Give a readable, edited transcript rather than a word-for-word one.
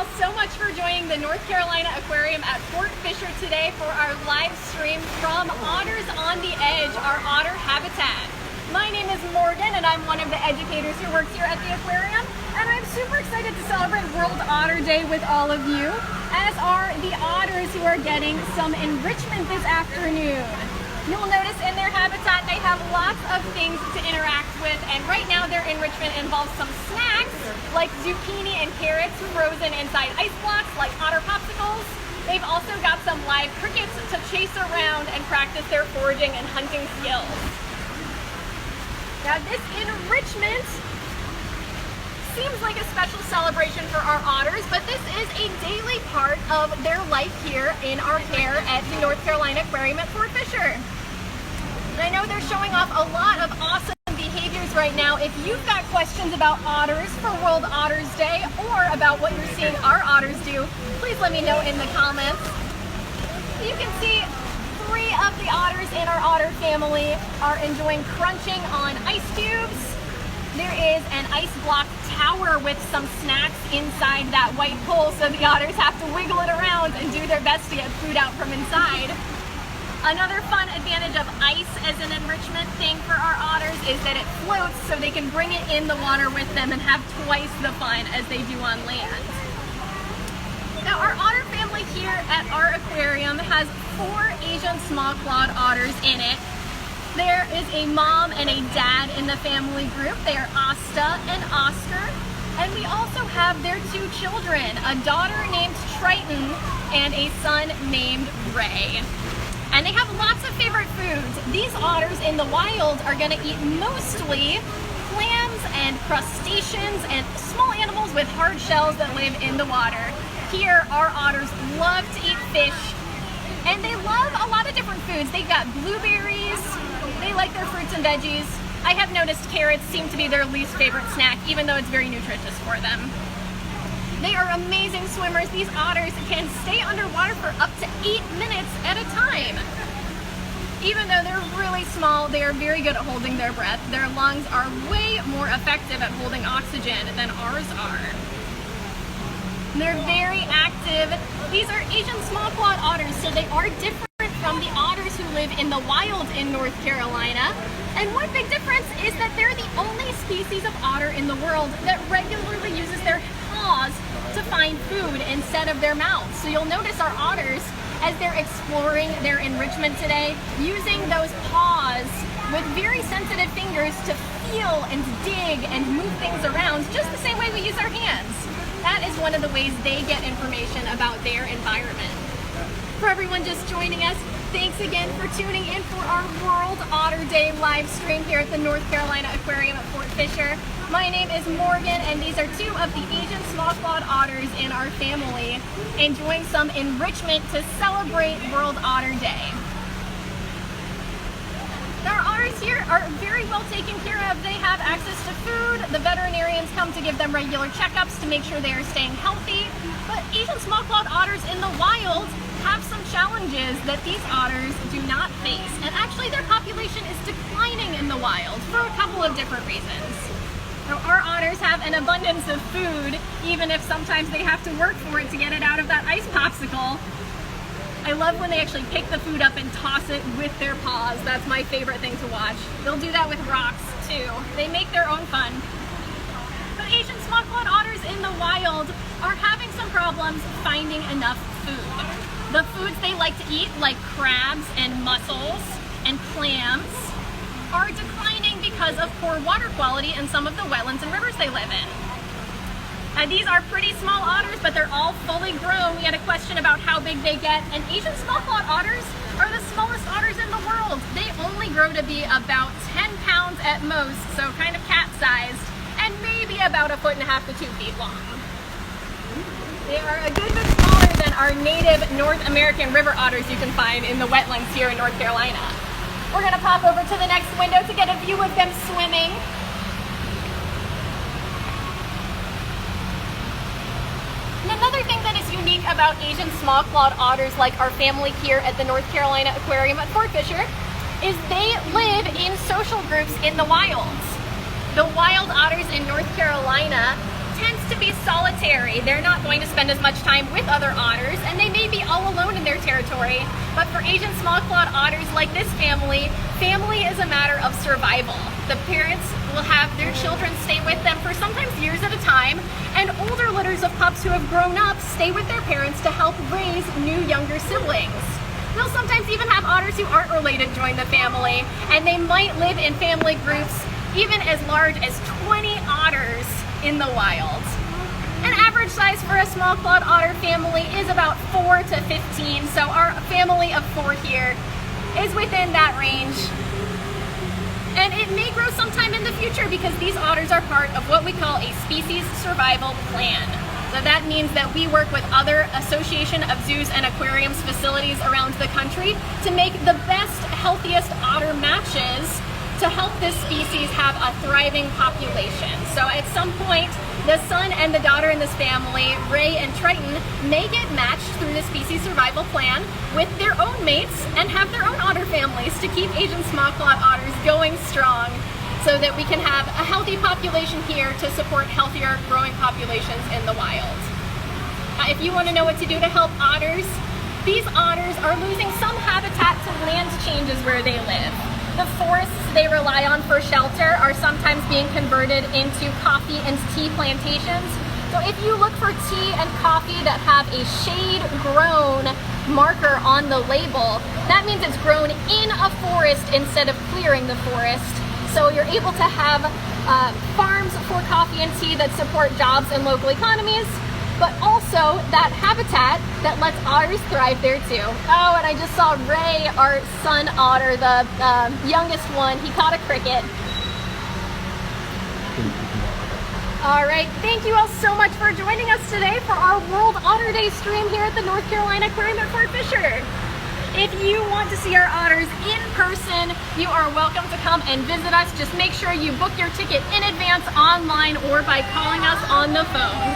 all so much for joining the North Carolina Aquarium at Fort Fisher today for our live stream from Otters on the Edge, our otter habitat. My name is Morgan and I'm one of the educators who works here at the aquarium, and I'm super excited to celebrate World Otter Day with all of you, as are the otters who are getting some enrichment this afternoon. You'll notice in their habitat they have lots of things to interact with, and right now their enrichment involves some snacks like zucchini and carrots frozen inside ice blocks like otter popsicles. They've also got some live crickets to chase around and practice their foraging and hunting skills. Now this enrichment seems like a special celebration for our otters, but this is a daily part of their life here in our care at the North Carolina Aquarium at Fort Fisher. And I know they're showing off a lot of awesome behaviors right now. If you've got questions about otters for World Otters Day or about what you're seeing our otters do, please let me know in the comments. You can see 3 of the otters in our otter family are enjoying crunching on ice cubes. There is an ice block tower with some snacks inside that white hole, so the otters have to wiggle it around and do their best to get food out from inside. Another fun advantage of ice as an enrichment thing for our otters is that it floats, so they can bring it in the water with them and have twice the fun as they do on land. Now our otter family here at our aquarium has 4 Asian small-clawed otters in it. There is a mom and a dad in the family group. They are Asta and Oscar. And we also have their 2 children, a daughter named Triton and a son named Ray. And they have lots of favorite foods. These otters in the wild are going to eat mostly clams and crustaceans and small animals with hard shells that live in the water. Here, our otters love to eat fish, and they love a lot of different foods. They've got blueberries. They like their fruits and veggies. I have noticed carrots seem to be their least favorite snack, even though it's very nutritious for them. They are amazing swimmers. These otters can stay underwater for up to 8 minutes at a time. Even though they're really small, they are very good at holding their breath. Their lungs are way more effective at holding oxygen than ours are. They're very active. These are Asian small-clawed otters, so they are different from the otters who live in the wild in North Carolina. And one big difference is that they're the only species of otter in the world that regularly uses their paws to find food instead of their mouths. So you'll notice our otters, as they're exploring their enrichment today, using those paws with very sensitive fingers to feel and dig and move things around, just the same way we use our hands. That is one of the ways they get information about their environment. For everyone just joining us, thanks again for tuning in for our World Otter Day live stream here at the North Carolina Aquarium at Fort Fisher. My name is Morgan, and these are 2 of the Asian small-clawed otters in our family, enjoying some enrichment to celebrate World Otter Day. Our otters here are very well taken care of. They have access to food. The veterinarians come to give them regular checkups to make sure they are staying healthy. But Asian small-clawed otters in the wild have some challenges that these otters do not face. And actually their population is declining in the wild for a couple of different reasons. Now, our otters have an abundance of food, even if sometimes they have to work for it to get it out of that ice popsicle. I love when they actually pick the food up and toss it with their paws. That's my favorite thing to watch. They'll do that with rocks too. They make their own fun. But Asian small-clawed otters in the wild are having some problems finding enough food. The foods they like to eat, like crabs and mussels and clams, are declining because of poor water quality in some of the wetlands and rivers they live in. These are pretty small otters, but they're all fully grown. We had a question about how big they get, and Asian small-clawed otters are the smallest otters in the world. They only grow to be about 10 pounds at most, so kind of cat-sized, and maybe about 1.5 to 2 feet long. They are a good bit smaller than our native North American river otters you can find in the wetlands here in North Carolina. We're going to pop over to the next window to get a view of them swimming. And another thing that is unique about Asian small-clawed otters like our family here at the North Carolina Aquarium at Fort Fisher is they live in social groups in the wilds. The wild otters in North Carolina tends to be solitary. They're not going to spend as much time with other otters, and they may be all alone in their territory. But for Asian small-clawed otters like this family, family is a matter of survival. The parents will have their children stay with them for sometimes years at a time, and older litters of pups who have grown up stay with their parents to help raise new younger siblings. They'll sometimes even have otters who aren't related join the family, and they might live in family groups even as large as 20 otters in the wild. An average size for a small-clawed otter family is about 4 to 15, so our family of 4 here is within that range. And it may grow sometime in the future because these otters are part of what we call a species survival plan. So that means that we work with other Association of Zoos and Aquariums facilities around the country to make the best, healthiest otter matches to help this species have a thriving population. So at some point, the son and the daughter in this family, Ray and Triton, may get matched through the species survival plan with their own mates and have their own otter families to keep Asian small-clawed otters going strong so that we can have a healthy population here to support healthier growing populations in the wild. If you want to know what to do to help otters, these otters are losing some habitat to land changes where they live. The forests they rely on for shelter are sometimes being converted into coffee and tea plantations. So if you look for tea and coffee that have a shade-grown marker on the label, that means it's grown in a forest instead of clearing the forest. So you're able to have farms for coffee and tea that support jobs and local economies, but also that habitat that lets otters thrive there too. Oh, and I just saw Ray, our son otter, the youngest one, he caught a cricket. All right, thank you all so much for joining us today for our World Otter Day stream here at the North Carolina Aquarium at Fort Fisher. If you want to see our otters in person, you are welcome to come and visit us. Just make sure you book your ticket in advance online or by calling us on the phone.